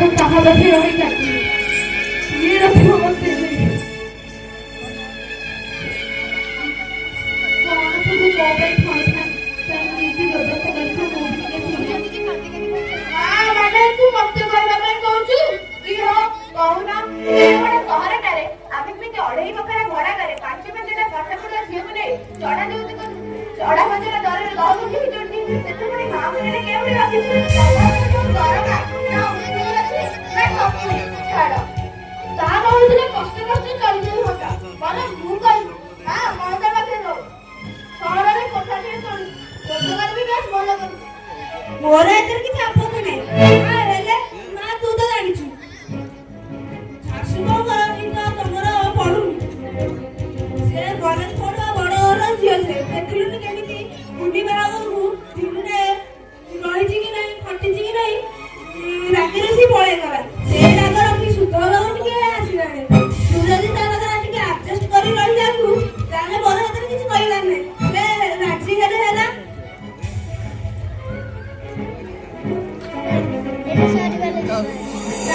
ମୁଁ କାହା ପାଖରେ ରହି କାଟିବି କିଏ ରଖିବ ମତେ କଣ ସବୁ ମୋ ପାଇଁ ଥଇଥାନ ତାକୁ ଏଇଠି ବ୍ୟବସ୍ଥା କରିଥା ମୁଁ ମାନେ ତୁ ମତେ କହିବା ପାଇଁ କହୁଛୁ ଇହ କହୁନ ସହରଟାରେ ଆମେ କେମିତି ଅଢେଇ ବଖରା ଭଡା କରେ 5-5ଟା ପାଠପଢା ଝିଅକୁ ନେଇ ଚଢା ଯୌତୁକ ଚଢା ବଜାର ଦରରେ ଦଉଛନ୍ତି ଯୋଉଠି ସେତେବେଳେ ମା ମାନେ କେଉଁଠି ରଖିଛୁ ଦରମା ନା ଉନ୍ନତି ଅଛି ନା ସବୁ ଛାଡ ତା ରହୁଥିଲେ କଷ୍ଟ କଷ୍ଟ ଚଳିଯାଇ ହୁଅନ୍ତା ମାନେ ମୁଁ କହିବି ନା ମମତା ପାଖରେ ରହୁ ସହରରେ କୋଠାଟିଏ ଚଳୁ ରୋଜଗାର ବି ବେଶ ଭଲ କରୁଛି ମୋର ଏଥିରେ କିଛି ଆପତ୍ତି ନାହିଁ ହେଲେ ମା ତୁ ତ ଜାଣିଛୁ ଶାଶୁଙ୍କର ତମର ପଢୁନି ସେ କଲେଜ ପଢୁଆ ବଡ ଘର ଝିଅ ସେ ଦେଖିଲୁନି କେମିତି ବୁଢୀ ବାହାଘରକୁ ଦିନରେ ରହିଛି କି ନାହିଁ ଖଟିଛି କି ନାହିଁ ରାତିରେ ସେ ପଳେଇଗଲା ସେ ରାଗ ରଖି ସୁଧ ହବାକୁ ଟିକେ ଆସିଲାଣି ତୁ ଯଦି ତା ପାଖରେ ଟିକେ ଆଡଜଷ୍ଟ କରି ରହିଯାଆନ୍ତୁ ତାହେଲେ ବଡ ହାତରେ କିଛି କହିବାର ନାହିଁ ହେଲେ ରାଜି ହେଲେ ହେଲା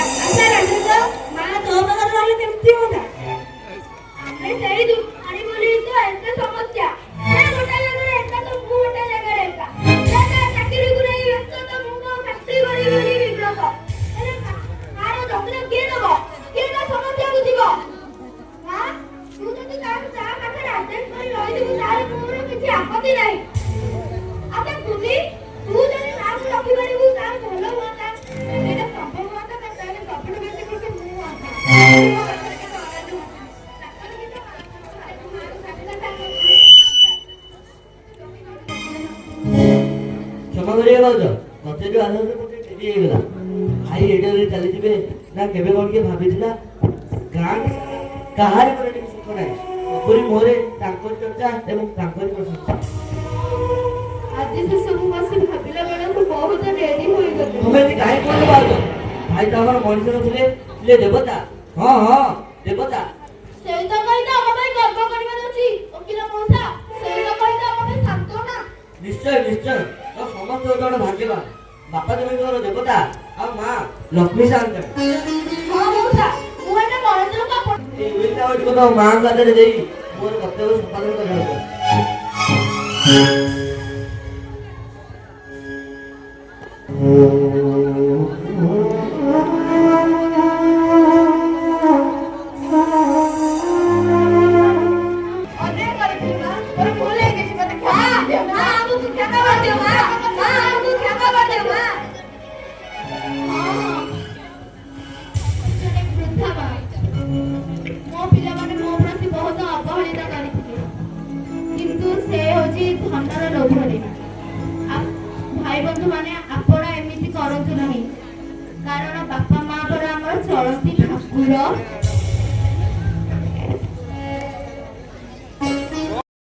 ଆଚ୍ଛା ରାଜେନ୍ଦ୍ର ମା ତୋ ପାଖରେ ରହିଲେ କେମିତି ହୁଅନ୍ତା ଆମେ ସେଇ ଦୁଃଖାଣି ବୋଲି ତ ଏତେ ସମସ୍ୟା ସେ ଗୋଟା ଜାଗାରେ ଏକା ତ ମୁଁ ଗୋଟା ଜାଗାରେ ଏକା ଚାକିରିକୁ ନେଇ ବ୍ୟସ୍ତ ତ ମୁଁ ମୋ ଫ୍ୟାକ୍ଟ୍ରି କରି ବୋଲି ବିବ୍ରତ ହେଲେ ତାର ଯତ୍ନ କିଏ ନବ କିଏ ତା ସମସ୍ୟା ବୁଝିବ ମା ତୁ ଯଦି ତା ପାଖରେ ଆଡଜଷ୍ଟ କରି ରହିଯିବୁ ତାହେଲେ ମୋର କିଛି ଆପତ୍ତି ନାହିଁ ଆମେ ଖୁସି ତୁ ଯଦି ତାକୁ ରଖିପାରିବୁ ତାହେଲେ ଭଲ ହୁଅନ୍ତା ସେଇଟା ସମ୍ଭବ ହୁଅନ୍ତା ତାହେଲେ ସବୁଠୁ ବେଶୀ ଖୁସି ମୁଁ ହୁଅନ୍ତା क्षमा करिए भाउज मते जो आलो मते डेरी हे गला भाई एडरे चली जिबे ना केबे कोन के भाबिथिला गां कहारे पर टिक सुख नै पूरी मोरे तांकर चर्चा एवं तांकर प्रशंसा आज से सब बस भाबिला बेला को बहुत डेरी होई गले तुमे ती काहे कोन भाउज भाई तो हमर मनुष्य थिले थिले देवता हां हां देवता ସେଇ ତ କହିଲେ ଆମ ପାଇଁ ଗର୍ବ କରିବାର ଅଛି ଓକିଲ ମଉସା ସେଇ ତ କହିଲେ ଆମ ପାଇଁ ସାନ୍ତ୍ୱନା निश्चय निश्चय तो समस्त जण भाग्यवान बापा जमी तोर देवता आ मां लक्ष्मी शांत ହଁ ମଉସା ମୁଁ ଏଟା ମହେନ୍ଦ୍ର କାପ ए वेटा ओट को मां गादरे देई मोर कर्तव्य संपादन करबो ଅନେକ କରିଥିଲି ମା ମୋର ଭୁଲ ହେଇଯାଇଛି ମତେ କ୍ଷମା ଦିଅ ମା ଆମକୁ କ୍ଷମା କରିଦିଅ ମା ମା ଆମକୁ କ୍ଷମା କରିଦିଅ ମା ବୃଦ୍ଧା ମା ମୋ ପିଲାମାନେ ମୋ ପ୍ରତି ବହୁତ ଅବହେଳିତ କରିଥିଲେ କିନ୍ତୁ ସେ ହଉଛି ଧନର ଲୋଭରେ ଭାଇ ବନ୍ଧୁ ମାନେ ଆପଣ ଏମିତି କରନ୍ତୁ ନାହିଁ କାରଣ ବାପା ମା ପରା ଆମର ଚଳନ୍ତି ଠାକୁର